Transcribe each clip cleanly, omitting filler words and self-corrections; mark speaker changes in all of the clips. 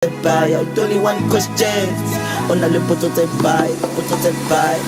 Speaker 1: Bye, only one question. On a le poteau te bye, poteau te bye.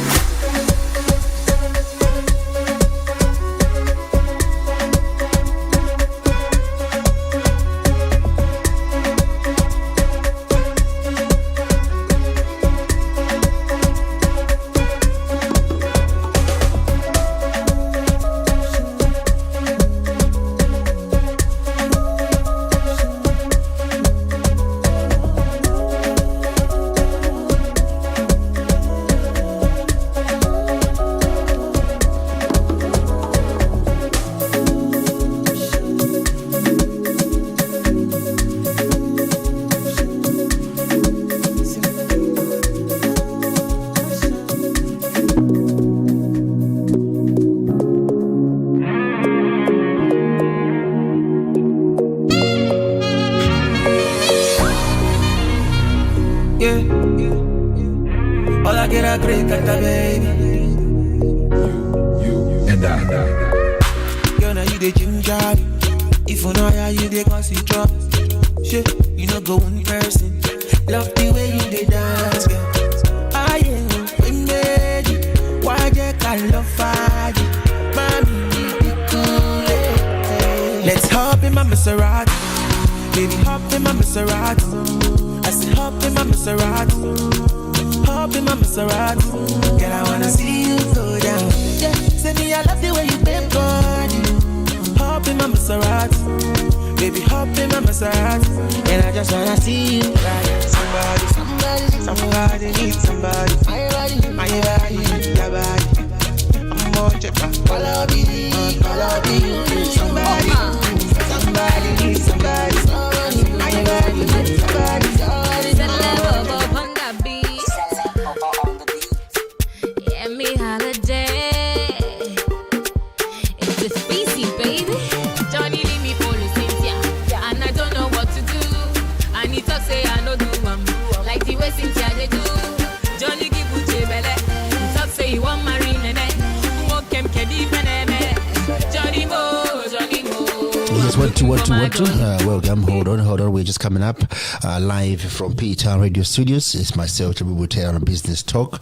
Speaker 1: Welcome. Hold on. We're just coming up live from P-Town Radio Studios. It's myself, Chabu Bute, on Business Talk.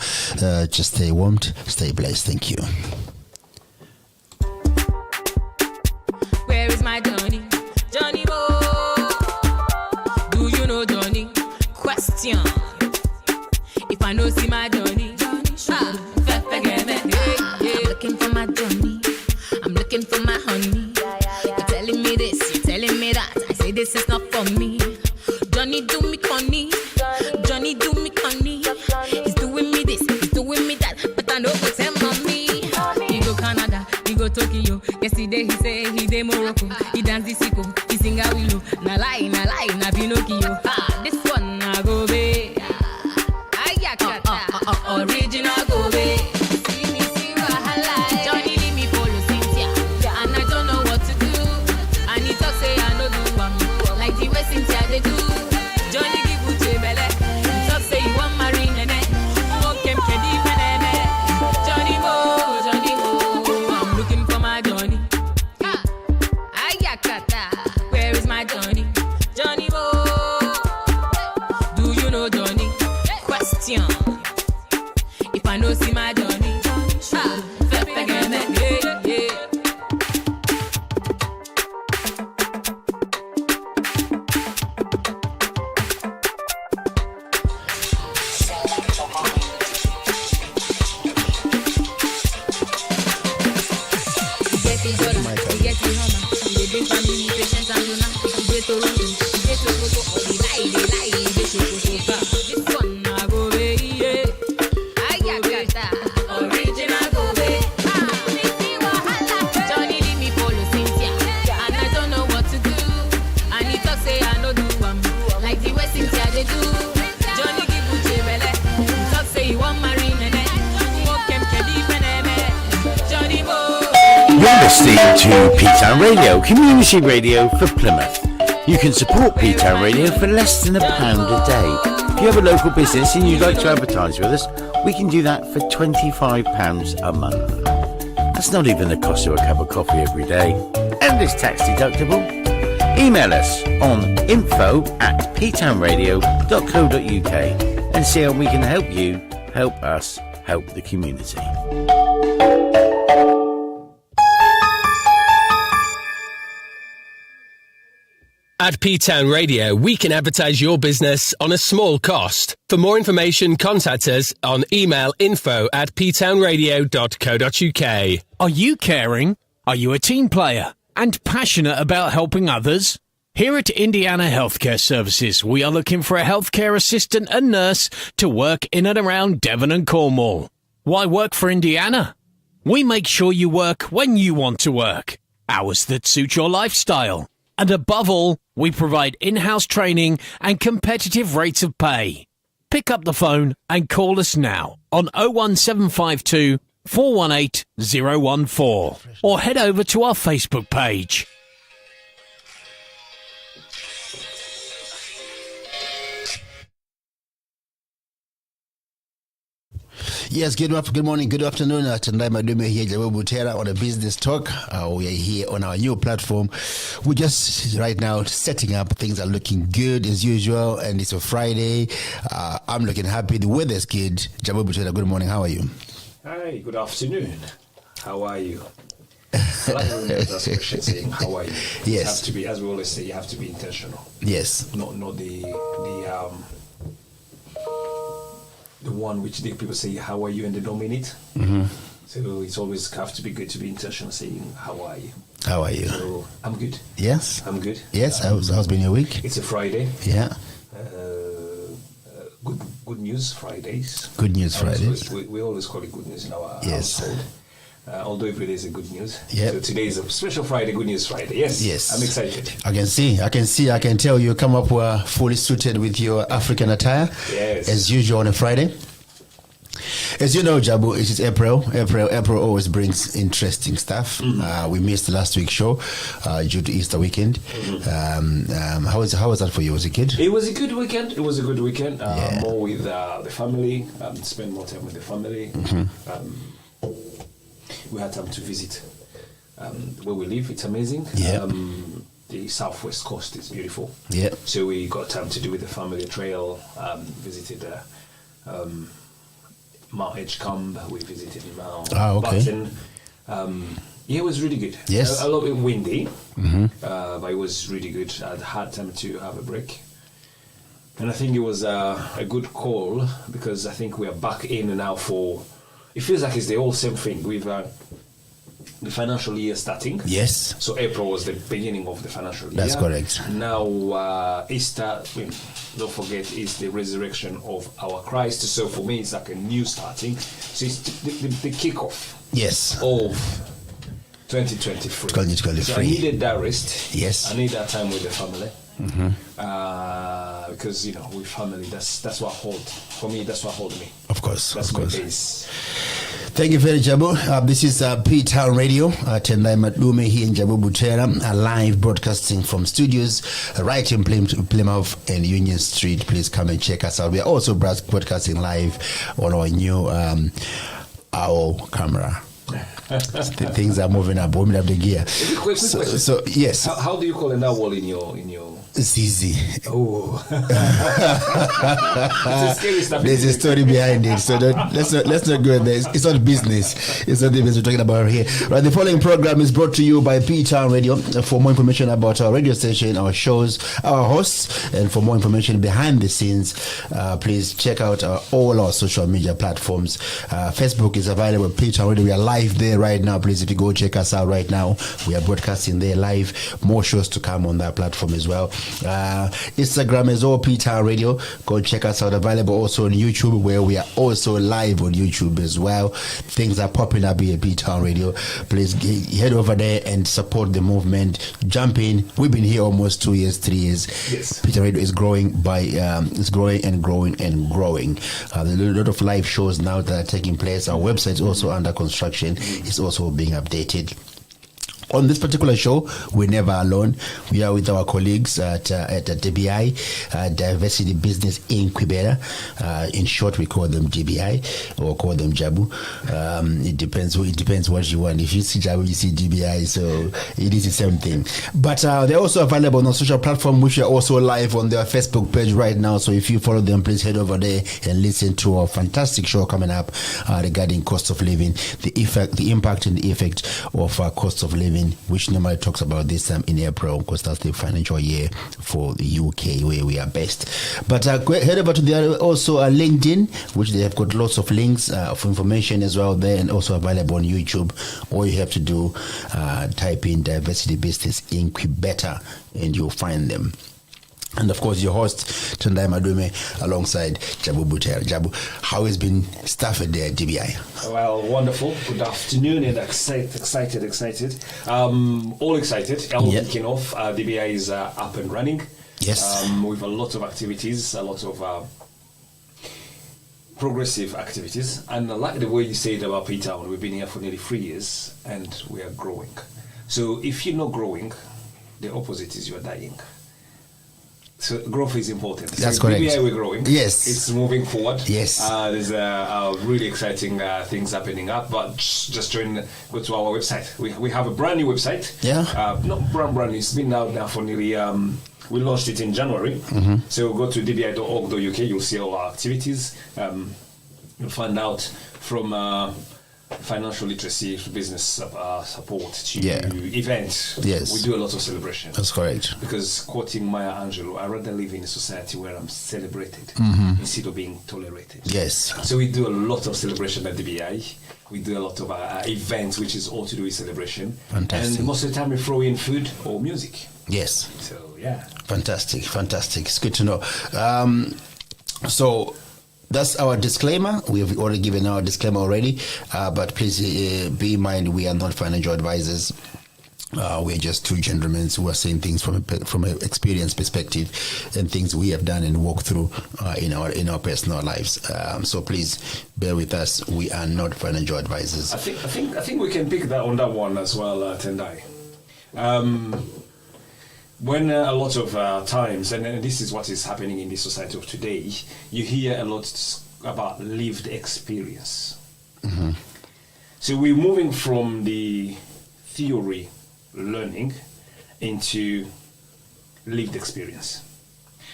Speaker 1: Just stay warmed, stay blessed. Thank you.
Speaker 2: Where is my Johnny? Johnny Mo. Do you know Johnny? Question. If I know see my Johnny, looking for my Johnny. I'm looking for my honey. You're telling me this, you're telling me that. I say this is not for me. Johnny do me conny. Johnny do me conny. He's doing me this, he's doing me that. But I know what's him on me. He go Canada, he go Tokyo. Yesterday he say he dey Morocco. He dance the sicko, he sing a willow. Na lie, na Pinocchio. Ha, this one na go be. Original go be. Johnny leave me follow Cynthia, and I don't know what to do. And he talk say I no do like the way Cynthia they do. Johnny give Uche belle. He talk say he want marry nene. Okay, kedi nene. Johnny Mo. I'm looking for my Johnny. Ayakata, where is my Johnny? Johnny Mo. Do you know Johnny? Question. If I know see my Johnny.
Speaker 3: Listening to P-Town Radio, community radio for Plymouth. You can support P-Town Radio for less than £1 a day. If you have a local business and you'd like to advertise with us, we can do that for £25 a month. That's not even the cost of a cup of coffee every day, and it's tax deductible. Email us on info@ptownradio.co.uk and see how we can help you help us help the community.
Speaker 4: At P-Town Radio, we can advertise your business on a small cost. For more information, contact us on email info@ptownradio.co.uk.
Speaker 5: Are you caring? Are you a team player and passionate about helping others? Here at Indiana Healthcare Services, we are looking for a healthcare assistant and nurse to work in and around Devon and Cornwall. Why work for Indiana? We make sure you work when you want to work, hours that suit your lifestyle. And above all, we provide in-house training and competitive rates of pay. Pick up the phone and call us now on 01752 418 014 or head over to our Facebook page.
Speaker 1: Yes, good morning, good afternoon. Tonight, my name is here, Jabu Butera, on a business talk. We are here on our new platform. We're just right now setting up. Things are looking good as usual, and it's a Friday. I'm looking happy. The weather's good. Jabu Butera, good morning. How are you?
Speaker 6: Hi, good afternoon. How are you? I like when that's question saying how are you.
Speaker 1: Yes.
Speaker 6: You have to be, as we always say, you have to be intentional.
Speaker 1: Yes.
Speaker 6: Not the one which the people say how are you and they don't mean it. Mm-hmm. So it's always have to be good to be intentional saying how are you.
Speaker 1: How are you?
Speaker 6: So I'm good.
Speaker 1: Yes.
Speaker 6: I'm good.
Speaker 1: Yes. How's been your week?
Speaker 6: It's a Friday.
Speaker 1: Yeah.
Speaker 6: Good news Fridays.
Speaker 1: Good news Fridays.
Speaker 6: We always call it good news in our
Speaker 1: household.
Speaker 6: Although every day is a good news.
Speaker 1: Yep.
Speaker 6: So today is a special Friday, Good News Friday. Yes.
Speaker 1: Yes.
Speaker 6: I'm excited.
Speaker 1: I can tell you come up fully suited with your African attire.
Speaker 6: Yes.
Speaker 1: As usual on a Friday. As you know, Jabu, it is April. April always brings interesting stuff. We missed last week's show due to Easter weekend. How was that for you? Was it good?
Speaker 6: It was a good weekend. More with the family. Spend more time with the family. We had time to visit where we live. It's amazing.
Speaker 1: Yeah.
Speaker 6: The southwest coast is beautiful.
Speaker 1: Yeah.
Speaker 6: So we got time to do with the family trail. Visited Mount Edgecombe. We visited Mount Button. It was really good.
Speaker 1: Yes.
Speaker 6: A little bit windy, but it was really good. I had time to have a break. And I think it was a good call because I think we are back in now for... It feels like it's the all same thing. We've the financial year starting.
Speaker 1: Yes.
Speaker 6: So April was the beginning of the financial year.
Speaker 1: That's correct.
Speaker 6: Now Easter, don't forget, is the resurrection of our Christ. So for me, it's like a new starting. So it's the kickoff.
Speaker 1: Yes.
Speaker 6: Of 2023.
Speaker 1: 2023.
Speaker 6: So I needed that rest.
Speaker 1: Yes.
Speaker 6: I need that time with the family. Because with family, that's what for me. That's what hold me.
Speaker 1: Of course,
Speaker 6: that's my base.
Speaker 1: Thank you very much, Jabu. This is P-Town Radio. Tendai Matlume here in Jabu Butera, live broadcasting from studios right in Plymouth and Union Street. Please come and check us out. We are also broadcasting live on our new OWL camera. Things are moving up the gear.
Speaker 6: Quick
Speaker 1: so yes.
Speaker 6: How do you call an OWL in your?
Speaker 1: It's easy.
Speaker 6: Oh,
Speaker 1: there's a story behind it. So let's not go there. It's not business. It's not the business we're talking about here. Right. The following program is brought to you by P-Town Radio. For more information about our radio station, our shows, our hosts, and for more information behind the scenes, please check out all our social media platforms. Facebook is available. P-Town Radio. We are live there right now. Please, if you go check us out right now, we are broadcasting there live. More shows to come on that platform as well. Instagram is all P-Town Radio. Go check us out. Available also on YouTube, where we are also live on YouTube as well. Things are popping up here at P-Town Radio. Please head over there and support the movement. Jump in. We've been here almost 2 years, 3 years.
Speaker 6: Yes.
Speaker 1: P-Town Radio is growing it's growing and growing and growing. There's a lot of live shows now that are taking place. Our website is also under construction. It's also being updated. On this particular show, we're never alone. We are with our colleagues at DBI, Diversity Business Incubator. In short, we call them DBI or call them Jabu. It depends what you want. If you see Jabu, you see DBI, so it is the same thing. But they're also available on social platform, which are also live on their Facebook page right now. So if you follow them, please head over there and listen to a fantastic show coming up regarding cost of living, the impact and the effect of cost of living, which normally talks about this time in April, because that's the financial year for the UK where we are based. But head over to the also LinkedIn, which they have got lots of links of information as well there, and also available on YouTube. All you have to do, type in Diversity Business Incubator and you'll find them. And of course, your host, Tendai Madume, alongside Jabu Buter. Jabu, how has been staff at the DBI?
Speaker 6: Well, wonderful. Good afternoon, and excited. All excited. All kicking off. DBI is up and running.
Speaker 1: Yes.
Speaker 6: With a lot of activities, a lot of progressive activities. And I like the way you say it about P-Town. We've been here for nearly 3 years, and we are growing. So if you're not growing, the opposite is you're dying. So growth is important.
Speaker 1: That's
Speaker 6: so
Speaker 1: correct.
Speaker 6: DBI, we're growing.
Speaker 1: Yes.
Speaker 6: It's moving forward.
Speaker 1: Yes.
Speaker 6: There's really exciting things happening up, but just go to our website. We have a brand new website.
Speaker 1: Yeah.
Speaker 6: Not brand new. It's been out now for nearly, we launched it in January. Mm-hmm. So go to dbi.org.uk. You'll see all our activities. You'll find out from financial literacy to business support to events.
Speaker 1: Yes.
Speaker 6: We do a lot of celebration.
Speaker 1: That's correct.
Speaker 6: Because quoting Maya Angelou, I rather live in a society where I'm celebrated instead of being tolerated.
Speaker 1: Yes.
Speaker 6: So we do a lot of celebration at DBI. We do a lot of events, which is all to do with celebration.
Speaker 1: Fantastic.
Speaker 6: And most of the time we throw in food or music.
Speaker 1: Yes.
Speaker 6: So, yeah.
Speaker 1: Fantastic. It's good to know. So that's our disclaimer. We have already given our disclaimer already, but please be in mind we are not financial advisors. We're just two gentlemen who are saying things from an experience perspective and things we have done and walked through in our personal lives. So please bear with us. We are not financial advisors.
Speaker 6: I think we can pick that on that one as well, Tendai. When a lot of times, and this is what is happening in the society of today, you hear a lot about lived experience. Mm-hmm. So we're moving from the theory learning into lived experience.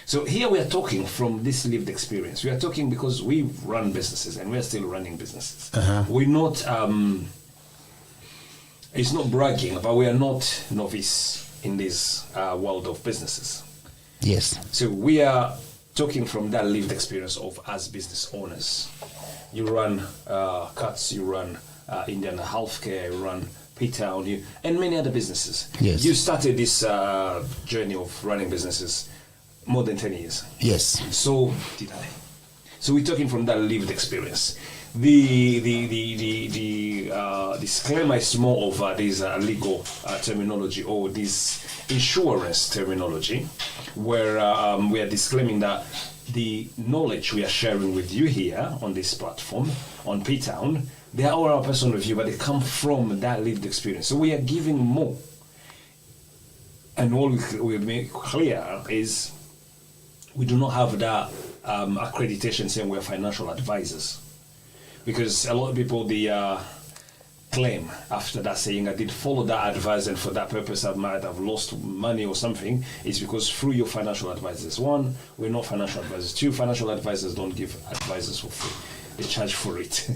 Speaker 6: So here we are talking from this lived experience. We are talking because we run businesses and we're still running businesses. Uh-huh. We're not, it's not bragging, but we are not novice in this world of businesses.
Speaker 1: Yes. So
Speaker 6: we are talking from that lived experience of as business owners. You run Cuts, you run Indian Healthcare, you run P-Town, and many other businesses.
Speaker 1: Yes.
Speaker 6: You started this journey of running businesses more than 10 years.
Speaker 1: Yes.
Speaker 6: So did I. So we're talking from that lived experience. The disclaimer is more of this legal terminology or this insurance terminology, where we are disclaiming that the knowledge we are sharing with you here on this platform, on P-Town, they are all our personal view, but they come from that lived experience. So we are giving more. And all we make clear is we do not have that accreditation saying we're financial advisors. Because a lot of people, they claim after that saying, I did follow that advice and for that purpose I might have lost money or something, is because through your financial advisors. One, we're not financial advisors. Two, financial advisors don't give advices for free. They charge for it.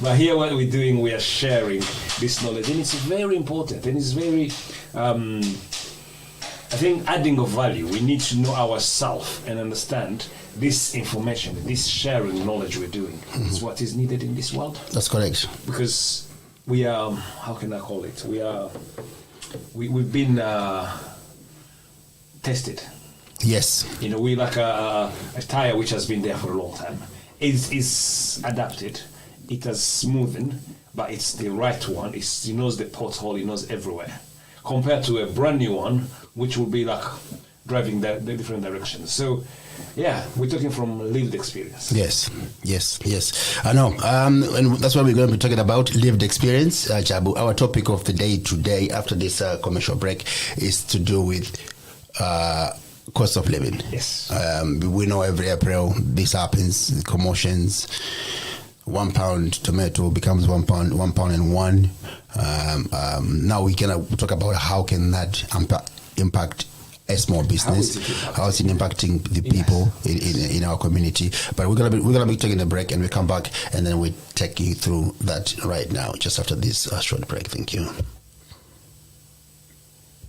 Speaker 6: But here what we're doing, we are sharing this knowledge. And it's very important. And it's very, I think, adding of value. We need to know ourselves and understand this information, this sharing knowledge we're doing is what is needed in this world.
Speaker 1: That's correct.
Speaker 6: Because we are, how can I call it? We've been tested.
Speaker 1: Yes.
Speaker 6: You know, we like a tire which has been there for a long time. It's adapted. It has smoothened, but it's the right one. It knows the pothole. It knows everywhere. Compared to a brand new one, which will be like driving the different directions. So Yeah, we're talking from lived experience.
Speaker 1: Yes. I know. And that's what we're going to be talking about, lived experience. Jabu, our topic of the day today, after this commercial break, is to do with cost of living.
Speaker 6: Yes.
Speaker 1: We know every April this happens, commotions. £1 tomato becomes £1.01. Now we can talk about how can that impact a small business, how is it impacting the people in our community. But we're gonna be taking a break, and we come back, and then we take you through that right now, just after this short break. Thank you.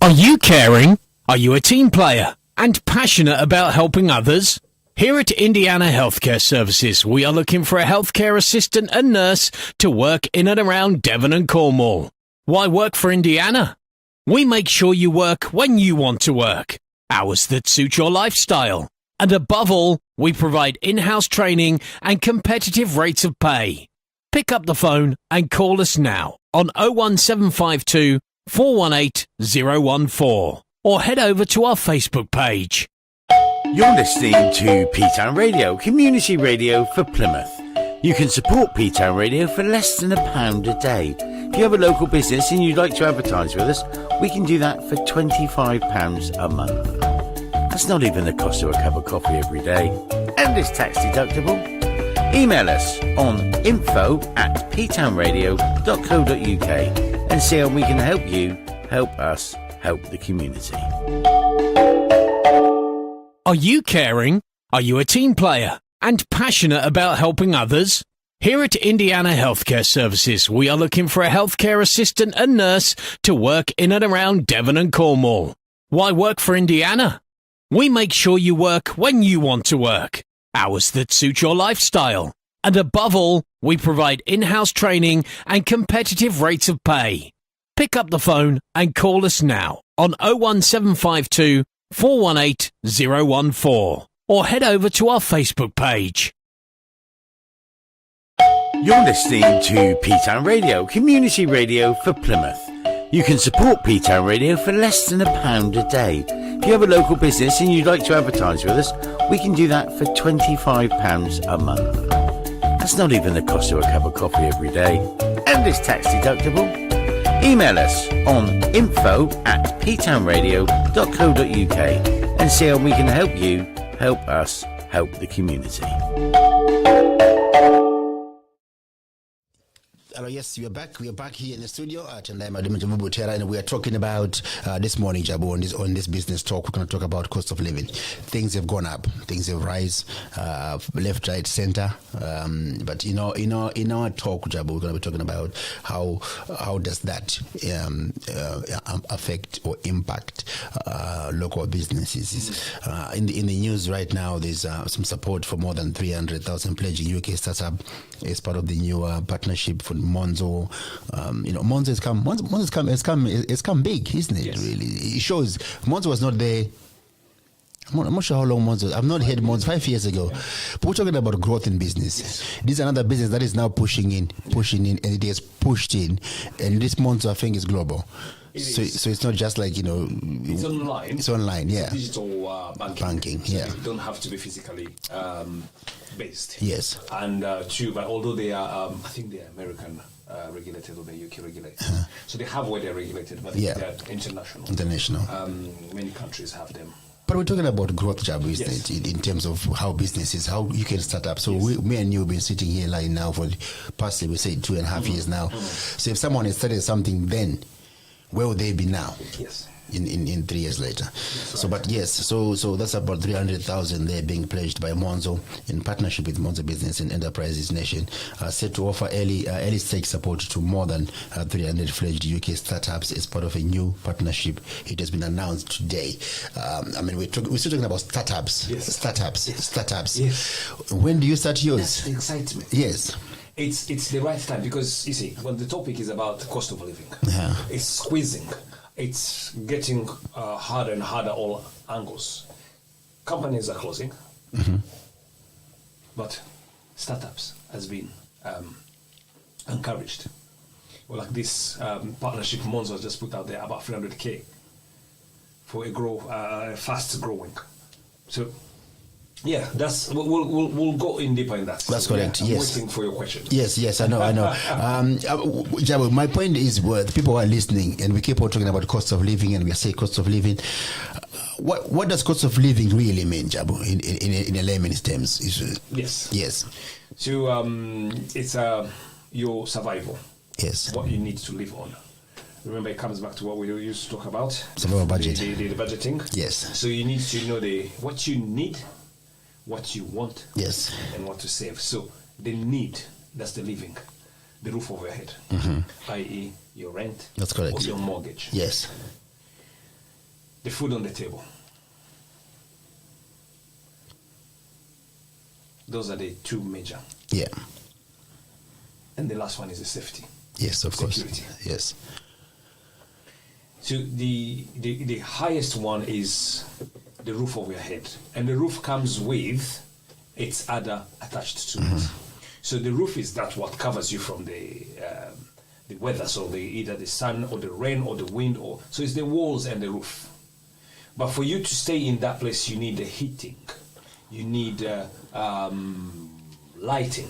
Speaker 5: Are you caring? Are you a team player and passionate about helping others? Here at Indiana Healthcare Services, we are looking for a healthcare assistant and nurse to work in and around Devon and Cornwall. Why work for Indiana? We make sure you work when you want to work, hours that suit your lifestyle. And above all, we provide in-house training and competitive rates of pay. Pick up the phone and call us now on 01752 418 014 or head over to our Facebook page.
Speaker 3: You're listening to P-Town Radio, community radio for Plymouth. You can support P-Town Radio for less than £1 a day. If you have a local business and you'd like to advertise with us, we can do that for £25 a month. That's not even the cost of a cup of coffee every day. And it's tax deductible. Email us on info@ptownradio.co.uk and see how we can help you, help us, help the community.
Speaker 5: Are you caring? Are you a team player and passionate about helping others? Here at Indiana Healthcare Services, we are looking for a healthcare assistant and nurse to work in and around Devon and Cornwall. Why work for Indiana? We make sure you work when you want to work, hours that suit your lifestyle. And above all, we provide in-house training and competitive rates of pay. Pick up the phone and call us now on 01752 418 014 or head over to our Facebook page.
Speaker 3: You're listening to P-Town Radio, community radio for Plymouth. You can support P-Town Radio for less than £1 a day. If you have a local business and you'd like to advertise with us, we can do that for £25 a month. That's not even the cost of a cup of coffee every day. And it's tax deductible. Email us on info@ptownradio.co.uk and see how we can help you, help us, help the community.
Speaker 1: Hello, yes, we are back. We are back here in the studio at Jabu, and we are talking about this morning, Jabu, on this business talk. We're going to talk about cost of living. Things have gone up, things have risen, left, right, center. But in our talk, Jabu, we're going to be talking about how does that affect or impact local businesses. In the news right now, there's some support for more than 300,000 pledging UK startup as part of the new partnership for Monzo. Monzo has come big, isn't it? Yes. Really, it shows Monzo was not there. I'm not sure how long Monzo. I've not heard Monzo 5 years ago. Yeah. But we're talking about growth in business. Yes. This is another business that is now pushing in, and it has pushed in. And this Monzo, I think, is global. So it's not just like,
Speaker 6: it's online.
Speaker 1: It's online, yeah.
Speaker 6: It's digital banking.
Speaker 1: Yeah.
Speaker 6: So they don't have to be physically based.
Speaker 1: Yes.
Speaker 6: And but although they are, I think they are American regulated or they're UK regulated. So they have where they're regulated, but they're international. Many countries have them.
Speaker 1: But we're talking about growth, Jabu, isn't it? In terms of how businesses, how you can start up. So me and you have been sitting here like now for past, we say 2.5 years now. So if someone has started something then, where would they be now?
Speaker 6: Yes.
Speaker 1: In 3 years later. So that's about 300,000 there being pledged by Monzo in partnership with Monzo Business and Enterprises Nation, set to offer early stage support to more than 300 fledged UK startups as part of a new partnership. It has been announced today. We're still talking about startups.
Speaker 6: Yes.
Speaker 1: Startups.
Speaker 6: Yes.
Speaker 1: When do you start yours?
Speaker 6: That's the excitement.
Speaker 1: Yes.
Speaker 6: It's the right time, because you see, when the topic is about cost of living, it's squeezing. It's getting harder and harder all angles. Companies are closing, but startups has been encouraged. Well, like this partnership Monzo just put out there about 300k for a fast growing. So Yeah, we'll go in deeper in that.
Speaker 1: That's correct.
Speaker 6: I'm
Speaker 1: yes.
Speaker 6: waiting for your question.
Speaker 1: Yes, I know. Jabu, my point is, the people who are listening, and we keep on talking about cost of living, and we say cost of living. What does cost of living really mean, Jabu, in a layman's terms?
Speaker 6: Yes. So it's your survival.
Speaker 1: Yes.
Speaker 6: What you need to live on. Remember, it comes back to what we used to talk about.
Speaker 1: Survival budget.
Speaker 6: The budgeting.
Speaker 1: Yes.
Speaker 6: So you need to know what you need, what you want,
Speaker 1: yes,
Speaker 6: and what to save. So the need, that's the living, the roof over your head, i.e. your rent,
Speaker 1: that's correct,
Speaker 6: or your mortgage.
Speaker 1: Yes.
Speaker 6: The food on the table. Those are the two major.
Speaker 1: Yeah.
Speaker 6: And the last one is the safety.
Speaker 1: Yes, of
Speaker 6: security.
Speaker 1: Course. Yes.
Speaker 6: So the highest one is the roof over your head, and the roof comes with its other attached to it. So the roof is what covers you from the weather, so either the sun or the rain or the wind, so it's the walls and the roof. But for you to stay in that place, you need the heating, you need lighting.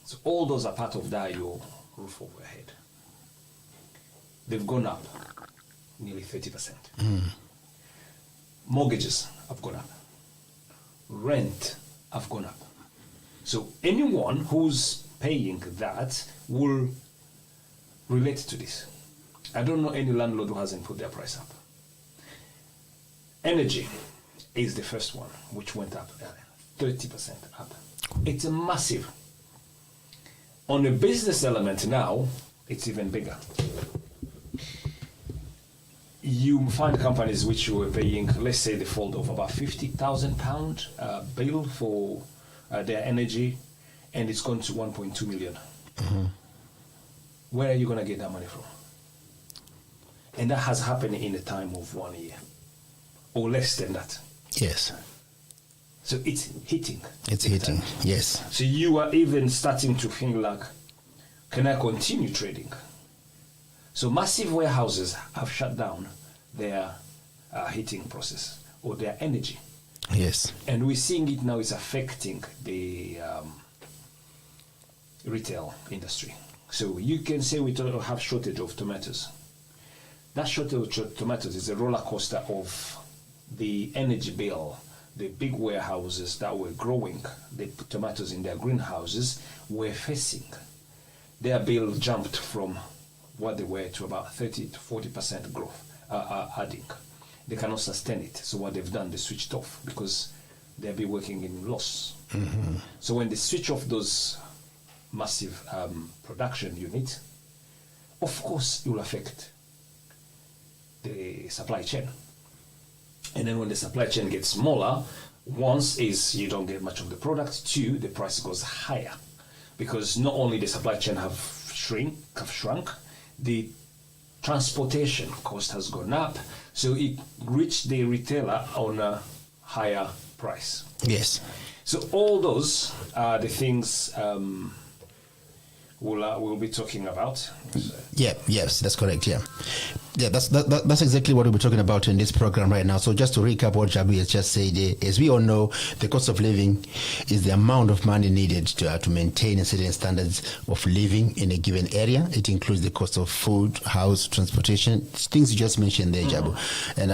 Speaker 6: So all those are part of your roof over your head. They've gone up nearly 30%. Mortgages have gone up. Rent have gone up. So anyone who's paying that will relate to this. I don't know any landlord who hasn't put their price up. Energy is the first one, which went up 30% up. It's a massive. On a business element now, it's even bigger. You find companies which were paying, let's say, the fold of about £50,000 bill for their energy, and it's gone to 1.2 million. Where are you going to get that money from? And that has happened in a time of 1 year, or less than that.
Speaker 1: Yes.
Speaker 6: So it's hitting.
Speaker 1: It's hitting, yes.
Speaker 6: So you are even starting to think like, can I continue trading? So massive warehouses have shut down their heating process or their energy.
Speaker 1: Yes.
Speaker 6: And we're seeing it now, it's affecting the retail industry. So you can say we have shortage of tomatoes. That shortage of tomatoes is a roller coaster of the energy bill. The big warehouses that were growing the tomatoes in their greenhouses were facing. Their bill jumped from what they were to about 30 to 40% growth, adding. They cannot sustain it. So what they've done, they switched off because they'll be working in loss. So when they switch off those massive production units, of course it will affect the supply chain. And then when the supply chain gets smaller, once is you don't get much of the product, two, the price goes higher. Because not only the supply chain have shrunk, the transportation cost has gone up, so it reached the retailer on a higher price.
Speaker 1: Yes.
Speaker 6: So all those are the things we'll be talking about. So.
Speaker 1: Yeah, yes, that's correct, yeah. Yeah, that's exactly what we'll be talking about in this program right now. So just to recap what Jabu has just said, as we all know, the cost of living is the amount of money needed to maintain a certain standards of living in a given area. It includes the cost of food, house, transportation, things you just mentioned there, Jabu. And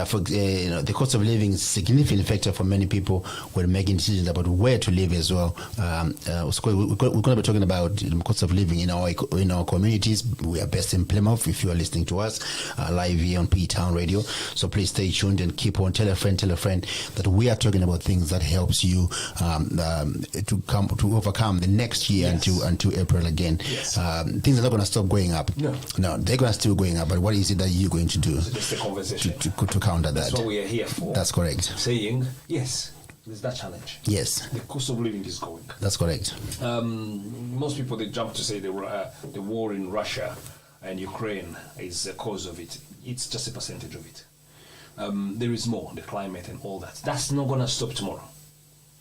Speaker 1: the cost of living is a significant factor for many people when making decisions about where to live as well. We're going to be talking about the cost of living in our communities. We are based in Plymouth. If you are listening to us live here on P-Town Radio, so please stay tuned and keep on. Tell a friend that we are talking about things that helps you to overcome the next year until April again. Yes. Things are not going to stop going up. No, they're going to still going up. But what is it that you're going to do?
Speaker 6: So that's the conversation
Speaker 1: to counter that.
Speaker 6: That's what we are here for.
Speaker 1: That's correct.
Speaker 6: Saying yes. There's that challenge.
Speaker 1: Yes.
Speaker 6: The cost of living is going.
Speaker 1: That's correct.
Speaker 6: Most people, they jump to say the war in Russia and Ukraine is the cause of it. It's just a percentage of it. There is more, the climate and all that. That's not going to stop tomorrow.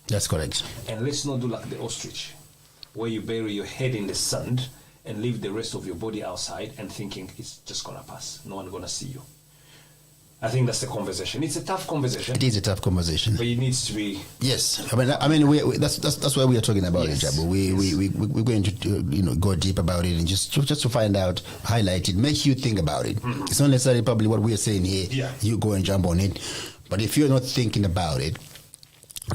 Speaker 1: That's correct.
Speaker 6: And let's not do like the ostrich, where you bury your head in the sand and leave the rest of your body outside and thinking it's just going to pass. No one's going to see you. I think that's the conversation. It's a tough conversation.
Speaker 1: It is a tough conversation,
Speaker 6: but it needs to be.
Speaker 1: Yes, that's why we are talking about it, Jabu. We're going to go deep about it and just to find out, highlight it, make you think about it. It's not necessarily probably what we are saying here.
Speaker 6: Yeah.
Speaker 1: You go and jump on it, but if you're not thinking about it,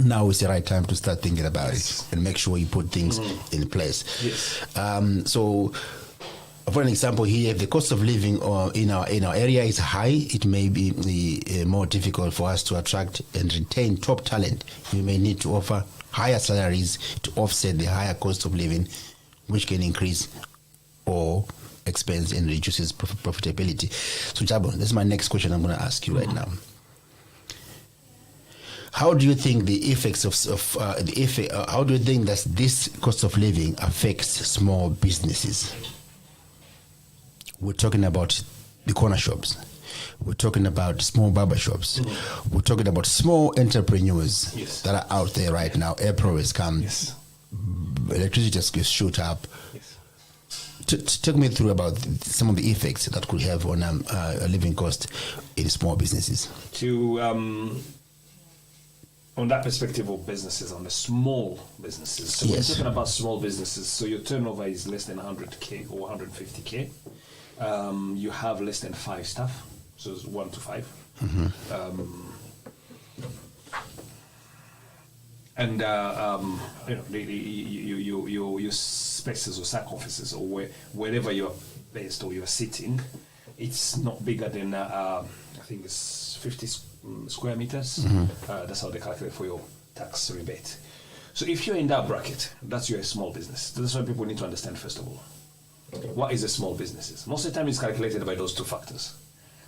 Speaker 1: now is the right time to start thinking about it and make sure you put things in place.
Speaker 6: Yes.
Speaker 1: So, for an example here, if the cost of living in our area is high, it may be more difficult for us to attract and retain top talent. We may need to offer higher salaries to offset the higher cost of living, which can increase or expense and reduces profitability. So, Jabo, this is my next question I'm going to ask you right now. How do you think the effects how do you think that this cost of living affects small businesses? We're talking about the corner shops. We're talking about small barber shops. We're talking about small entrepreneurs that are out there right now. April has come.
Speaker 6: Yes.
Speaker 1: Electricity just shoot up.
Speaker 6: Yes.
Speaker 1: Talk me through about some of the effects that could have on a living cost in small businesses.
Speaker 6: On that perspective of businesses, on the small businesses. So we're talking about small businesses. So your turnover is less than 100K or 150K. You have less than 5 staff, so it's 1 to 5. And your spaces or sack offices or wherever you're based or you're sitting, it's not bigger than I think it's 50 square meters. That's how they calculate for your tax rebate. So if you're in that bracket, that's your small business. That's what people need to understand first of all. What is a small business? Most of the time it's calculated by those 2 factors.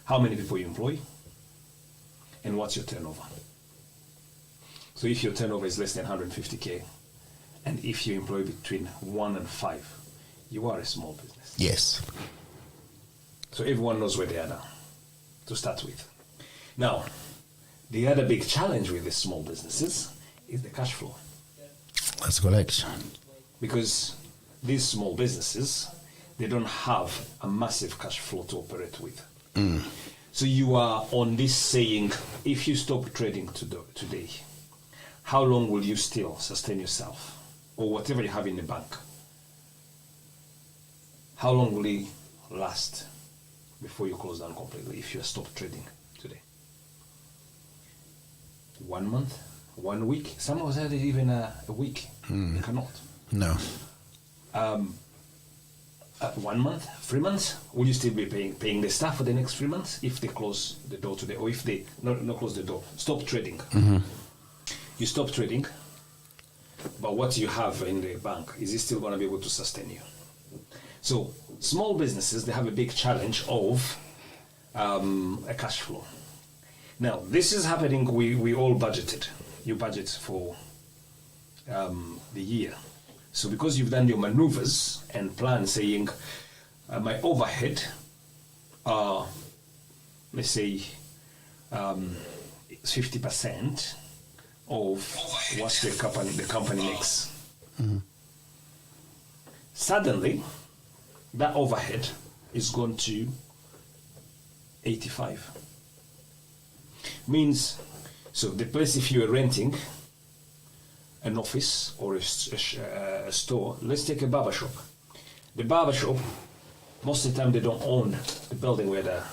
Speaker 6: How many people you employ and what's your turnover. So if your turnover is less than 150K and if you employ between 1 and 5, you are a small business.
Speaker 1: Yes.
Speaker 6: So everyone knows where they are now to start with. Now, the other big challenge with these small businesses is the cash flow.
Speaker 1: That's correct.
Speaker 6: Because these small businesses, they don't have a massive cash flow to operate with. So you are on this saying, if you stop trading today, how long will you still sustain yourself or whatever you have in the bank? How long will it last before you close down completely if you stop trading today? 1 month? 1 week? Some of us had even a week. They cannot.
Speaker 1: No.
Speaker 6: 1 month? 3 months? Will you still be paying the staff for the next 3 months if they close the door today, or if they not close the door, stop trading? You stop trading, but what you have in the bank, is it still going to be able to sustain you? So small businesses, they have a big challenge of a cash flow. Now this is happening. We all budgeted. You budget for the year. So because you've done your maneuvers and plan, saying my overhead are, let's say, 50% of what the company makes. Suddenly, that overhead is gone to 85. Means, so the place, if you are renting an office or a store, let's take a barber shop. The barber shop, most of the time they don't own the building where they're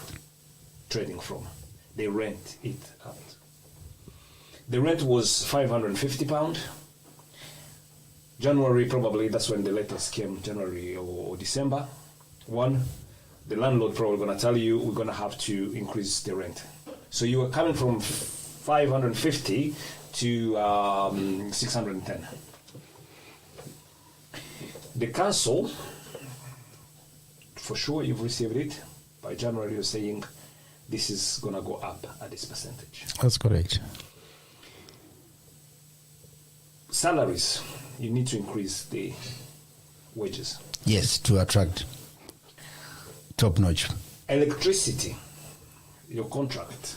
Speaker 6: trading from. They rent it out. The rent was £550. January, probably, that's when the letters came, January or December. The landlord probably going to tell you, we're going to have to increase the rent. So you are coming from 550 to 610. The council, for sure you've received it. By January you're saying this is going to go up at this percentage.
Speaker 1: That's correct.
Speaker 6: Salaries, you need to increase the wages.
Speaker 1: Yes, to attract top notch.
Speaker 6: Electricity, your contract,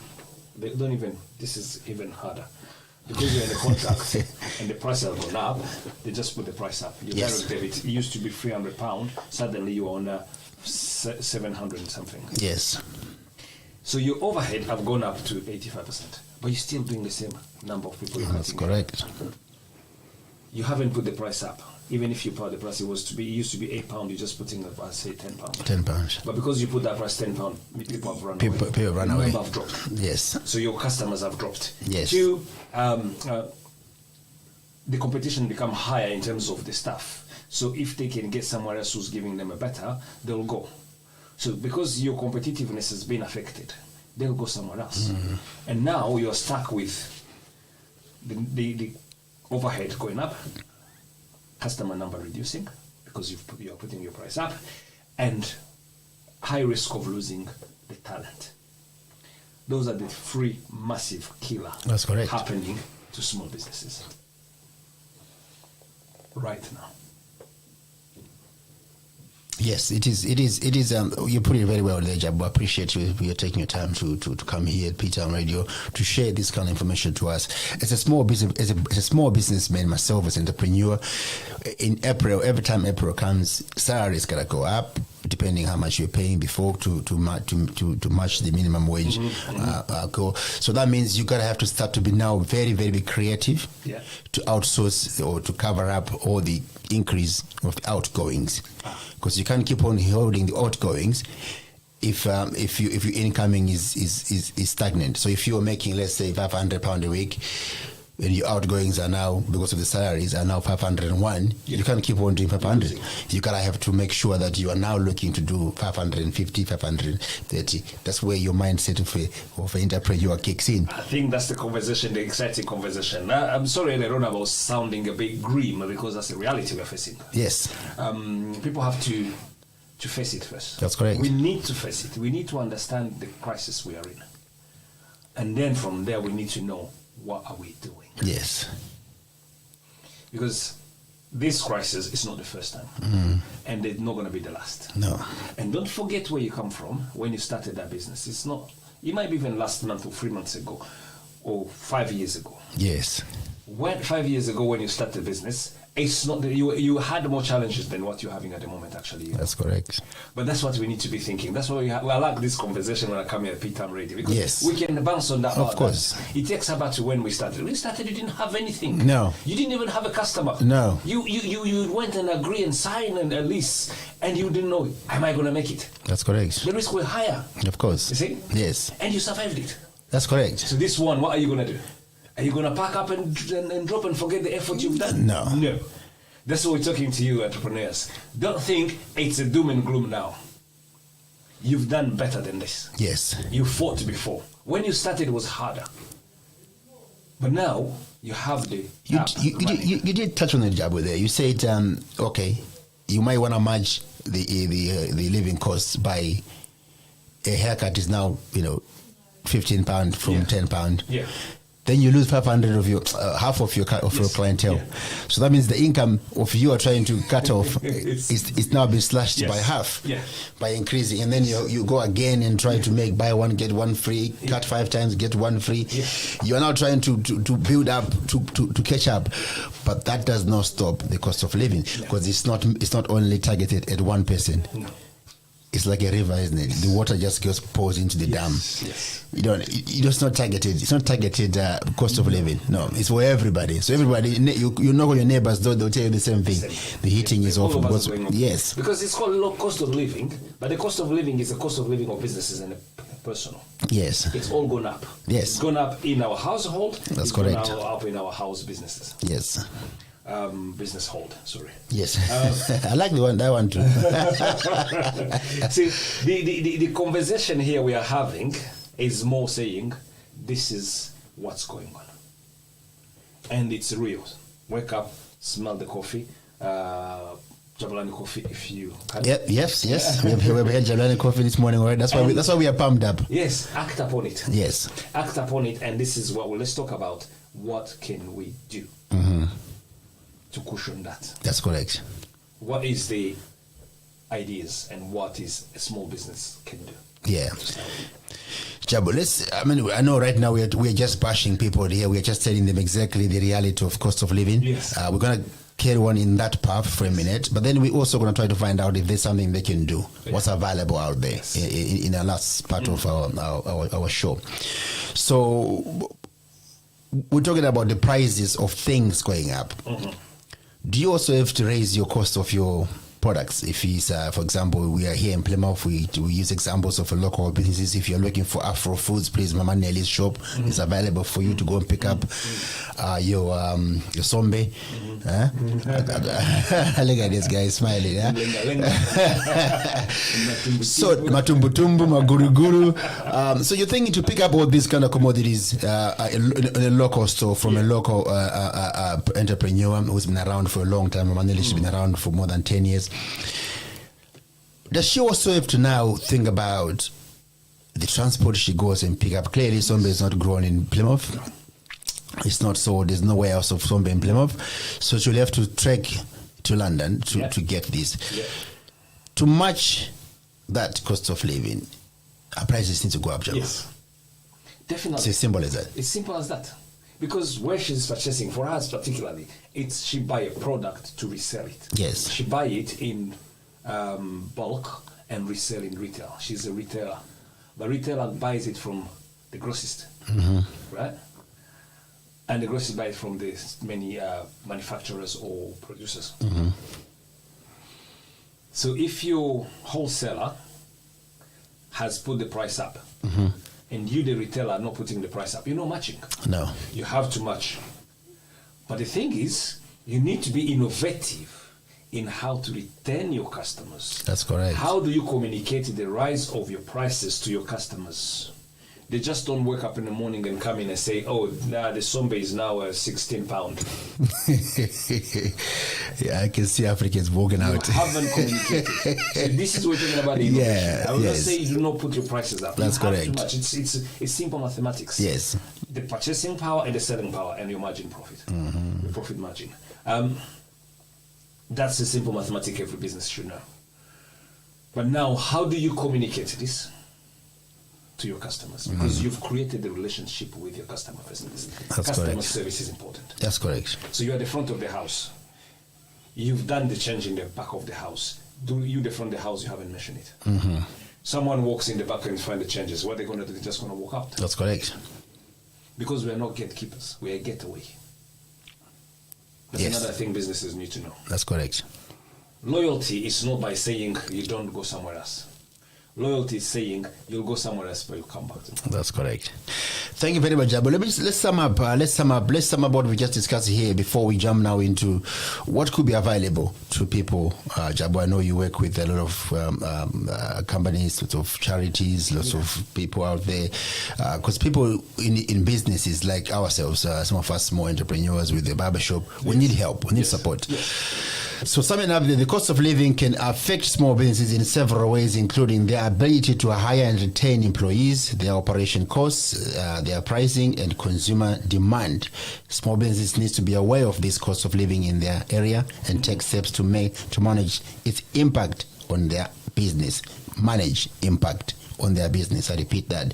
Speaker 6: they don't even, this is even harder. Because you're in a contract and the price has gone up, they just put the price up. Your direct debit, it used to be £300, suddenly you're on 700 something.
Speaker 1: Yes.
Speaker 6: So your overhead have gone up to 85%, but you're still doing the same number of people.
Speaker 1: That's correct.
Speaker 6: You haven't put the price up. Even if you put the price, it used to be £8. You're just putting the price, say £10.
Speaker 1: £10.
Speaker 6: But because you put that price £10, people have run
Speaker 1: People run away.
Speaker 6: Number have dropped.
Speaker 1: Yes.
Speaker 6: So your customers have dropped.
Speaker 1: Yes.
Speaker 6: Two, the competition become higher in terms of the staff. So if they can get somewhere else who's giving them a better, they'll go. So because your competitiveness has been affected, they'll go somewhere else. And now you're stuck with the overhead going up, customer number reducing because you're putting your price up, and high risk of losing the talent. Those are the three massive killer
Speaker 1: That's correct.
Speaker 6: happening to small businesses right now.
Speaker 1: Yes, it is. You put it very well there, Jabu. I appreciate you taking your time to come here at P-Town Radio to share this kind of information to us. As a small businessman myself, as an entrepreneur, in April, every time April comes, salaries gotta go up, depending how much you're paying before to match the minimum wage go. So that means you gotta have to start to be now very, very creative to outsource or to cover up all the increase of the outgoings, because you can't keep on holding the outgoings if your incoming is stagnant. So if you're making, let's say, £500 a week, and your outgoings are now, because of the salaries, are now 501, you can't keep on doing 500. You gotta have to make sure that you are now looking to do 550, 530. That's where your mindset of an entrepreneur kicks in.
Speaker 6: I think that's the conversation, the exciting conversation. I'm sorry, I don't know about sounding a bit grim, because that's the reality we're facing.
Speaker 1: Yes.
Speaker 6: People have to face it first.
Speaker 1: That's correct.
Speaker 6: We need to face it. We need to understand the crisis we are in. And then from there, we need to know, what are we doing?
Speaker 1: Yes.
Speaker 6: Because this crisis is not the first time. And it's not going to be the last.
Speaker 1: No.
Speaker 6: And don't forget where you come from when you started that business. It's not, it might be even last month or 3 months ago or 5 years ago.
Speaker 1: Yes.
Speaker 6: When 5 years ago when you started the business, it's not that you had more challenges than what you're having at the moment, actually.
Speaker 1: That's correct.
Speaker 6: But that's what we need to be thinking. That's why I like this conversation when I come here at P-Town Radio, because
Speaker 1: Yes.
Speaker 6: we can bounce on that.
Speaker 1: Of course.
Speaker 6: It takes about to when we started. When we started, you didn't have anything.
Speaker 1: No.
Speaker 6: You didn't even have a customer.
Speaker 1: No.
Speaker 6: You went and agree and signed a lease, and you didn't know, am I going to make it?
Speaker 1: That's correct.
Speaker 6: The risk was higher.
Speaker 1: Of course.
Speaker 6: You see?
Speaker 1: Yes.
Speaker 6: And you survived it.
Speaker 1: That's correct.
Speaker 6: So this one, what are you going to do? Are you going to pack up and drop and forget the effort you've done?
Speaker 1: No.
Speaker 6: No. That's what we're talking to you, entrepreneurs. Don't think it's a doom and gloom now. You've done better than this.
Speaker 1: Yes.
Speaker 6: You fought before. When you started, it was harder. But now, you have the...
Speaker 1: You did touch on the job there. You said, okay, you might want to match the living costs by a haircut is now, £15 from £10.
Speaker 6: Yeah.
Speaker 1: Then you lose 500 of your half of your clientele.
Speaker 6: Yeah.
Speaker 1: So that means the income of you are trying to cut off is now been slashed by half by increasing, and then you go again and try to buy one get one free, cut 5 times get one free. You are now trying to build up to catch up, but that does not stop the cost of living, because it's not only targeted at one person.
Speaker 6: No.
Speaker 1: It's like a river, isn't it? The water just pours into the dam.
Speaker 6: Yes.
Speaker 1: It's not targeted. It's not targeted cost of living. No, it's for everybody. So everybody, you know your neighbors, they'll tell you the same thing. The heating is off. Yes.
Speaker 6: Because it's called low cost of living, but the cost of living is the cost of living of businesses and personal.
Speaker 1: Yes.
Speaker 6: It's all gone up.
Speaker 1: Yes.
Speaker 6: It's gone up in our household.
Speaker 1: That's correct.
Speaker 6: It's gone up in our house businesses.
Speaker 1: Yes.
Speaker 6: Business hold, sorry.
Speaker 1: Yes. I like that one too.
Speaker 6: See, the conversation here we are having is more saying, this is what's going on. And it's real. Wake up, smell the coffee, Jabalani coffee if you can.
Speaker 1: Yes. we have had Jabalani coffee this morning already. That's why we are pumped up.
Speaker 6: Yes, act upon it.
Speaker 1: Yes.
Speaker 6: Act upon it, and this is what let's talk about. What can we do to cushion that?
Speaker 1: That's correct.
Speaker 6: What is the ideas and what is a small business can do?
Speaker 1: Yeah. Jabo, I know right now we're just bashing people here. We're just telling them exactly the reality of cost of living.
Speaker 6: Yes.
Speaker 1: We're going to carry on in that path for a minute, but then we're also going to try to find out if there's something they can do, what's available out there in the last part of our show. So we're talking about the prices of things going up. Do you also have to raise your cost of your products? If it's, for example, we are here in Plymouth, we use examples of local businesses. If you're looking for Afro foods, please, Mama Nelly's shop is available for you to go and pick up your sombe. Look at this guy smiling. So matumbutumbu, maguruguru. So you're thinking to pick up all these kind of commodities in a local store from a local entrepreneur who's been around for a long time. Mama Nelly's been around for more than 10 years. Does she also have to now think about the transport she goes and pick up? Clearly, sombe is not grown in Plymouth. It's not so. There's nowhere else of sombe in Plymouth, so she'll have to trek to London to get this. To match that cost of living, our prices need to go up, Joe.
Speaker 6: Yes, definitely.
Speaker 1: It's as simple as that.
Speaker 6: It's simple as that. Because where she's purchasing, for us particularly, it's she buy a product to resell it.
Speaker 1: Yes.
Speaker 6: She buy it in bulk and resell in retail. She's a retailer. The retailer buys it from the grossist, right? And the grossist buys from the many manufacturers or producers. So if your wholesaler has put the price up, and you, the retailer, are not putting the price up, you're not matching.
Speaker 1: No.
Speaker 6: You have to match. But the thing is, you need to be innovative in how to retain your customers.
Speaker 1: That's correct.
Speaker 6: How do you communicate the rise of your prices to your customers? They just don't wake up in the morning and come in and say, oh, nah, the sombe is now £16.
Speaker 1: Yeah, I can see Africans walking out.
Speaker 6: You haven't communicated. So this is what we're talking about the innovation.
Speaker 1: Yeah,
Speaker 6: I will not
Speaker 1: yes.
Speaker 6: say you do not put your prices up.
Speaker 1: That's
Speaker 6: you have
Speaker 1: correct.
Speaker 6: too much. It's simple mathematics.
Speaker 1: Yes.
Speaker 6: The purchasing power and the selling power and your margin profit. The profit margin. That's a simple mathematics every business should know. But now, how do you communicate this to your customers? Because you've created the relationship with your customer first. Customer
Speaker 1: correct.
Speaker 6: service is important.
Speaker 1: That's correct.
Speaker 6: So you're at the front of the house. You've done the change in the back of the house. Do you, the front of the house, you haven't mentioned it. Someone walks in the back and finds the changes. What are they going to do? They're just going to walk out.
Speaker 1: That's correct.
Speaker 6: Because we are not gatekeepers. We are getaway. That's
Speaker 1: Yes.
Speaker 6: another thing businesses need to know.
Speaker 1: That's correct.
Speaker 6: Loyalty is not by saying you don't go somewhere else. Loyalty is saying you'll go somewhere else, but you'll come back to me.
Speaker 1: That's correct. Thank you very much, Jabo. Let's sum up. Let's sum up what we just discussed here before we jump now into what could be available to people. Jabo, I know you work with a lot of companies, lots of charities, lots of people out there. Because people in businesses like ourselves, some of us small entrepreneurs with the barbershop, we need help. We need support. So summing up, the cost of living can affect small businesses in several ways, including their ability to hire and retain employees, their operation costs, their pricing, and consumer demand. Small businesses need to be aware of this cost of living in their area and take steps to manage its impact on their business. Manage impact on their business. I repeat that.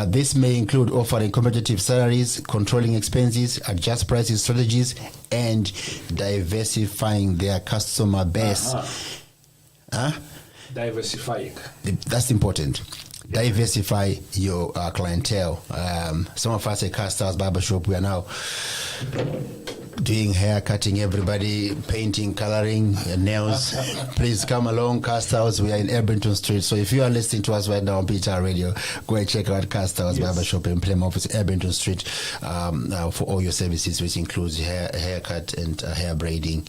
Speaker 1: This may include offering competitive salaries, controlling expenses, adjust pricing strategies, and diversifying their customer base.
Speaker 6: Diversifying.
Speaker 1: That's important. Diversify your clientele. Some of us at Castles Barbershop, we are now doing hair cutting, everybody, painting, coloring, nails. Please come along, Castles. We are in Edmonton Street. So if you are listening to us right now on PTR Radio, go and check out Castles Barbershop in Plymouth. It's Edmonton Street for all your services, which includes haircut and hair braiding,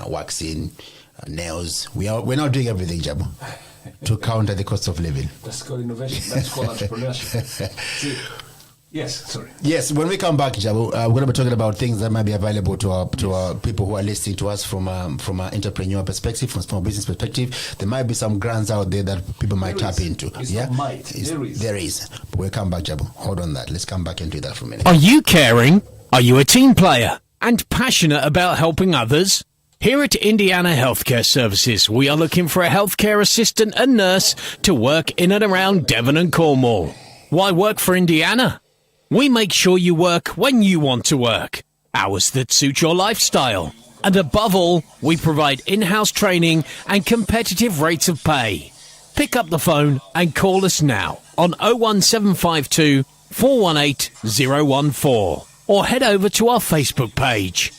Speaker 1: waxing, nails. We're not doing everything, Jabo, to counter the cost of living.
Speaker 6: That's called innovation. That's called entrepreneurship. See, yes, sorry.
Speaker 1: Yes, when we come back, Jabo, we're going to be talking about things that might be available to our people who are listening to us from an entrepreneur perspective, from a small business perspective. There might be some grants out there that people might tap into.
Speaker 6: It's not might.
Speaker 1: There is. But we'll come back, Jabo. Hold on that. Let's come back and do that for a minute.
Speaker 5: Are you caring? Are you a team player and passionate about helping others? Here at Indiana Healthcare Services, we are looking for a healthcare assistant and nurse to work in and around Devon and Cornwall. Why work for Indiana? We make sure you work when you want to work. Hours that suit your lifestyle. And above all, we provide in-house training and competitive rates of pay. Pick up the phone and call us now on 01752 418 014 or head over to our Facebook page.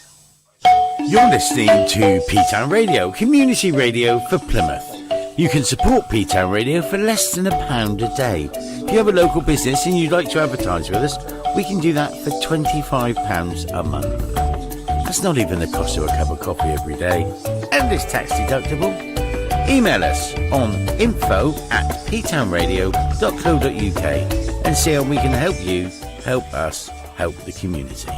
Speaker 3: You're listening to P-Town Radio, community radio for Plymouth. You can support P-Town Radio for less than £1 a day. If you have a local business and you'd like to advertise with us, we can do that for £25 a month. That's not even the cost of a cup of coffee every day, and it's tax deductible. Email us on info@ptownradio.co.uk and see how we can help you, help us, help the community.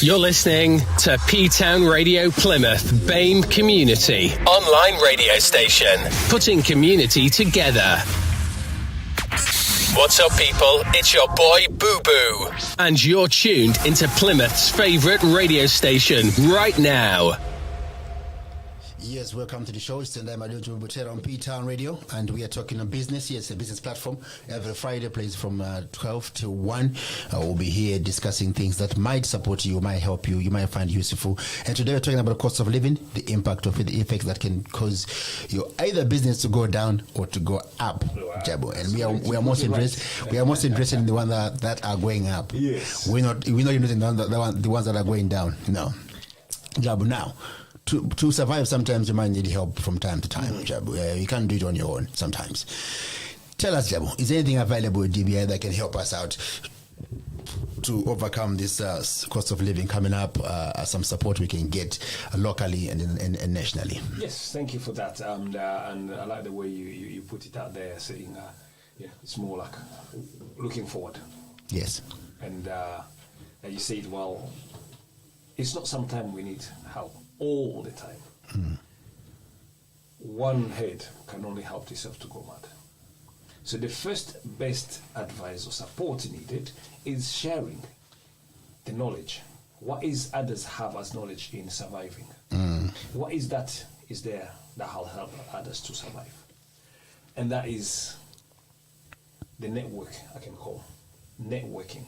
Speaker 4: You're listening to P-Town Radio Plymouth, BAME Community, online radio station, putting community together. What's up, people? It's your boy, Boo Boo. And you're tuned into Plymouth's favourite radio station right now.
Speaker 1: Yes, welcome to the show. It's Tendai Madojo Butera on P-Town Radio, and we are talking on business. Yes, a business platform. Every Friday plays from 12 to 1. We'll be here discussing things that might support you, might help you, you might find useful. And today we're talking about the cost of living, the impact of it, the effects that can cause your either business to go down or to go up, Jabo. And we are most interested in the ones that are going up.
Speaker 6: Yes.
Speaker 1: We're not interested in the ones that are going down. No, Jabo. Now, to survive, sometimes you might need help from time to time, Jabu. You can't do it on your own sometimes. Tell us, Jabu, is there anything available with DBI that can help us out to overcome this cost of living coming up, some support we can get locally and nationally?
Speaker 6: Yes, thank you for that. And I like the way you put it out there, saying it's more like looking forward.
Speaker 1: Yes.
Speaker 6: And you said, well, it's not sometimes we need help all the time. One head can only help yourself to go mad. So the first best advice or support needed is sharing the knowledge. What is others have as knowledge in surviving? What is that is there that will help others to survive? And that is the network, I can call networking.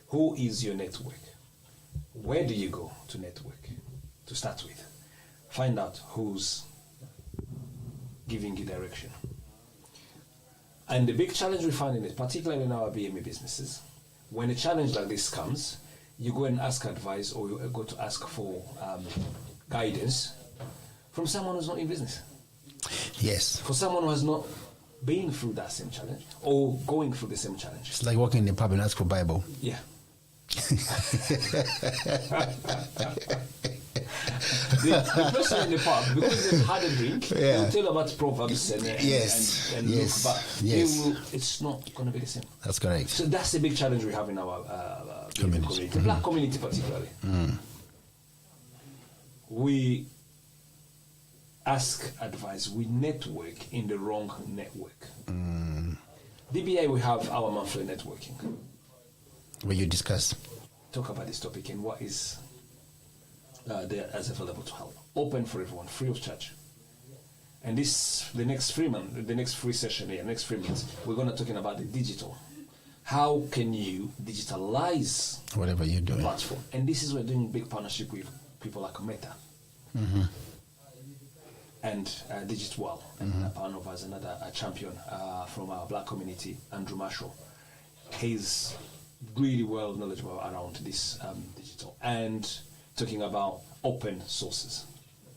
Speaker 6: Who is your network? Where do you go to network to start with? Find out who's giving you direction. And the big challenge we find in it, particularly in our BME businesses, when a challenge like this comes, you go and ask advice or you go to ask for guidance from someone who's not in business.
Speaker 1: Yes.
Speaker 6: For someone who has not been through that same challenge or going through the same challenge.
Speaker 1: It's like walking in the pub and ask for Bible.
Speaker 6: Yeah. the person in the pub, because they've had a drink, they'll tell about proverbs and look, but it's not going to be the same.
Speaker 1: That's correct.
Speaker 6: So that's the big challenge we have in our community, the black community particularly. We ask advice, we network in the wrong network. DBI, we have our monthly networking,
Speaker 1: where you talk
Speaker 6: about this topic and what is there as available to help. Open for everyone, free of charge. And the next 3 months, we're going to talking about the digital. How can you digitalize
Speaker 1: whatever you're doing?
Speaker 6: The platform? And this is we're doing a big partnership with people like Meta and Digitwell. And Panova is another champion from our black community, Andrew Marshall. He's really well knowledgeable around this digital and talking about open sources.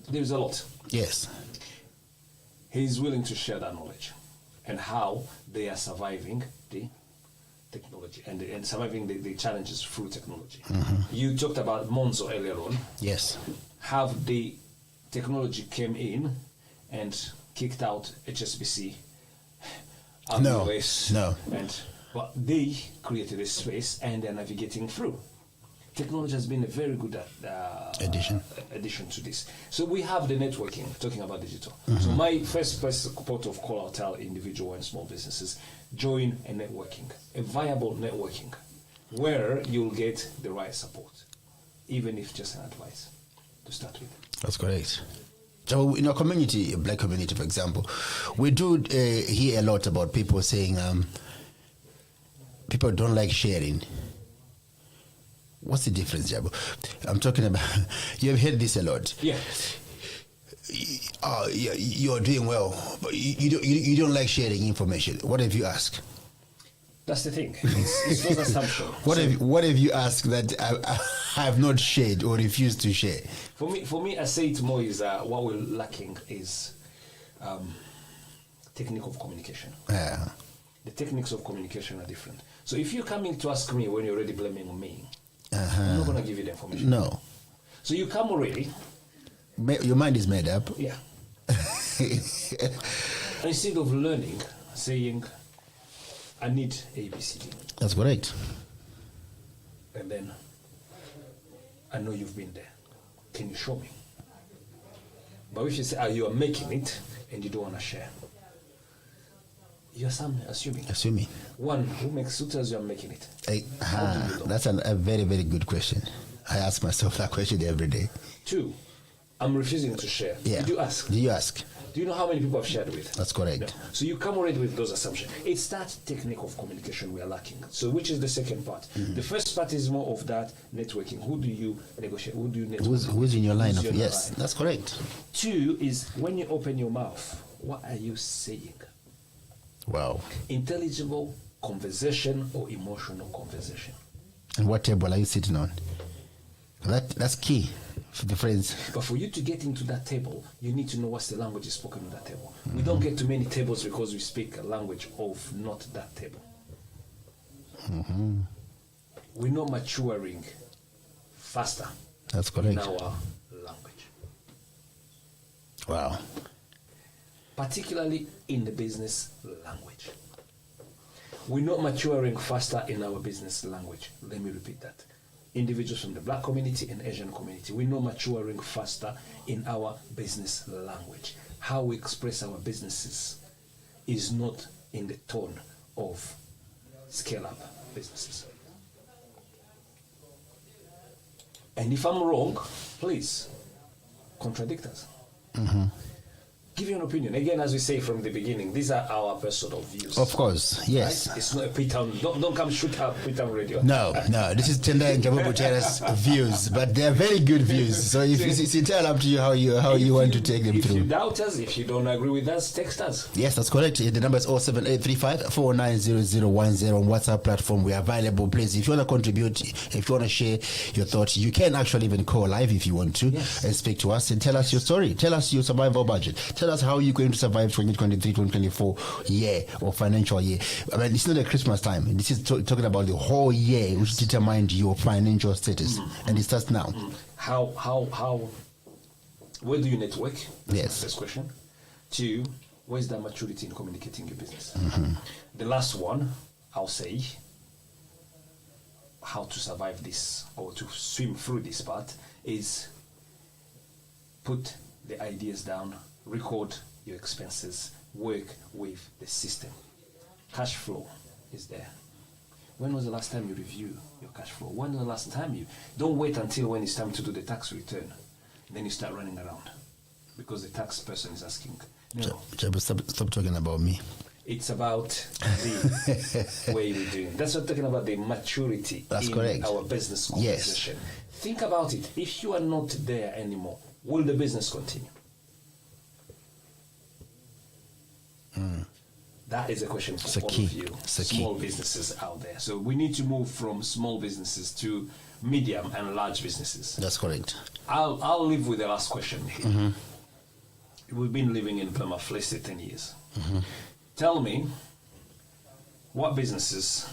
Speaker 6: There's a lot.
Speaker 1: Yes.
Speaker 6: He's willing to share that knowledge and how they are surviving the technology and surviving the challenges through technology. You talked about Monzo earlier on.
Speaker 1: Yes.
Speaker 6: How the technology came in and kicked out HSBC.
Speaker 1: No.
Speaker 6: But they created a space and they're navigating through. Technology has been a very good addition to this. So we have the networking, talking about digital. So my first port of call, I'll tell individual and small businesses, join a networking, a viable networking, where you'll get the right support, even if just an advice to start with.
Speaker 1: That's correct. So in our community, black community, for example, we do hear a lot about people saying, people don't like sharing. What's the difference, Jabu? I'm talking about, you have heard this a lot.
Speaker 6: Yeah.
Speaker 1: You're doing well, but you don't like sharing information. What have you asked?
Speaker 6: That's the thing. It's those assumptions.
Speaker 1: What have you asked that I have not shared or refused to share?
Speaker 6: For me, I say it more is what we're lacking is technique of communication.
Speaker 1: Yeah.
Speaker 6: The techniques of communication are different. So if you're coming to ask me when you're already blaming on me, I'm not going to give you the information.
Speaker 1: No.
Speaker 6: So you come already.
Speaker 1: Your mind is made up.
Speaker 6: Yeah. Instead of learning, saying, I need ABCD.
Speaker 1: That's correct.
Speaker 6: And then, I know you've been there. Can you show me? But if you say, you are making it and you don't want to share, you're assuming.
Speaker 1: Assuming.
Speaker 6: One, who tells you I'm making it?
Speaker 1: That's a very, very good question. I ask myself that question every day.
Speaker 6: Two, I'm refusing to share.
Speaker 1: Yeah.
Speaker 6: Did you ask?
Speaker 1: Do you ask?
Speaker 6: Do you know how many people I've shared with?
Speaker 1: That's correct.
Speaker 6: No. So you come already with those assumptions. It's that technique of communication we are lacking. So which is the second part? Mm-hmm. The first part is more of that networking. Who do you negotiate? Who do you network?
Speaker 1: Who's in your line of?
Speaker 6: Your
Speaker 1: Yes,
Speaker 6: line?
Speaker 1: that's correct.
Speaker 6: Two is when you open your mouth, what are you saying?
Speaker 1: Wow.
Speaker 6: Intelligible conversation or emotional conversation.
Speaker 1: And what table are you sitting on? That's key for the friends.
Speaker 6: But for you to get into that table, you need to know what's the language is spoken on that table. Mm-hmm. We don't get to many tables because we speak a language of not that table.
Speaker 1: Mm-hmm.
Speaker 6: We're not maturing faster.
Speaker 1: That's correct.
Speaker 6: In our language.
Speaker 1: Wow.
Speaker 6: Particularly in the business language. We're not maturing faster in our business language. Let me repeat that. Individuals from the Black community and Asian community, we're not maturing faster in our business language. How we express our businesses is not in the tone of scale-up businesses. And if I'm wrong, please contradict us. Mm-hmm. Give you an opinion. Again, as we say from the beginning, these are our personal views.
Speaker 1: Of course, yes.
Speaker 6: Right? It's not a P-Town. Don't come shoot up P-Town Radio.
Speaker 1: No. This is Tenda and Jabu Butera's views, but they're very good views. So if it's entirely up to you how you want to take them through.
Speaker 6: If you doubt us, if you don't agree with us, text us.
Speaker 1: Yes, that's correct. The number is 07835 490010 on WhatsApp platform. We are available. Please, if you want to contribute, if you want to share your thoughts, you can actually even call live if you want to and speak to us and tell us your story. Tell us your survival budget. Tell us how you're going to survive 2023, 2024 year or financial year. I mean, it's not a Christmas time. This is talking about the whole year, which determines your financial status. And it starts now.
Speaker 6: How, where do you network? That's
Speaker 1: yes.
Speaker 6: My first question. Two, where's the maturity in communicating your business? Mm-hmm. The last one, I'll say, how to survive this or to swim through this part is put the ideas down, record your expenses, work with the system. Cash flow is there. When was the last time you review your cash flow? When was the last time you... Don't wait until when it's time to do the tax return. Then you start running around because the tax person is asking. No.
Speaker 1: Stop talking about me.
Speaker 6: It's about the way we're doing. That's what I'm talking about, the maturity in
Speaker 1: correct.
Speaker 6: Our business conversation.
Speaker 1: Yes.
Speaker 6: Think about it. If you are not there anymore, will the business continue? That is a question for all of you, small businesses out there. So we need to move from small businesses to medium and large businesses.
Speaker 1: That's correct.
Speaker 6: I'll leave with the last question here. Mm-hmm. We've been living in Plymouth for less than 10 years. Mm-hmm. Tell me, what businesses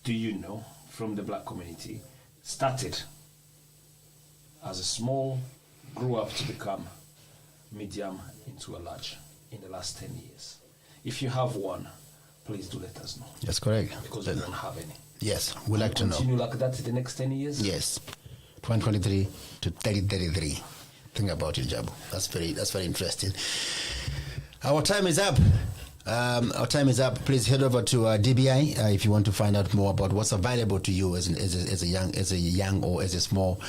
Speaker 6: do you know from the Black community started as a small, grew up to become medium into a large in the last 10 years? If you have one, please do let us know.
Speaker 1: That's correct.
Speaker 6: Because we don't have any.
Speaker 1: Yes, we'd like to know.
Speaker 6: Continue like that in the next 10 years?
Speaker 1: Yes. 2023 to 3033. Think about it, Jabu. That's very interesting. Our time is up. Our time is up. Please head over to DBI if you want to find out more about what's available to you as a young or as a small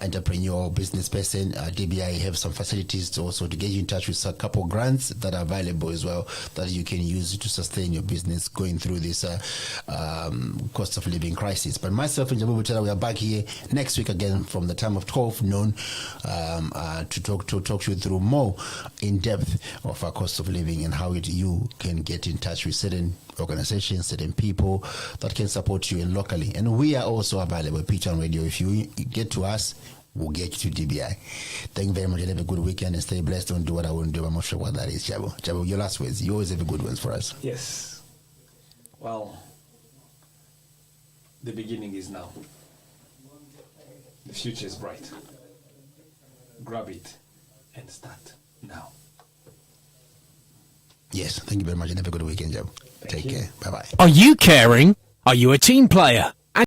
Speaker 1: entrepreneur business person. DBI have some facilities to also to get you in touch with a couple grants that are available as well that you can use to sustain your business going through this cost of living crisis. But myself and Jabu Butera, we are back here next week again from the time of 12 noon to talk to you through more in depth of our cost of living and how you can get in touch with certain organizations, certain people that can support you locally. And we are also available at P-Town Radio. If you get to us, we'll get you to DBI. Thank you very much and have a good weekend and stay blessed. Don't do what I wouldn't do. I'm not sure what that is, Jabo. Jabo, your last words. You always have good ones for us.
Speaker 6: Yes. Well, the beginning is now. The future is bright. Grab it and start now.
Speaker 1: Yes, thank you very much and have a good weekend, Joe. Take care. Bye-bye.
Speaker 5: Are you caring? Are you a team player?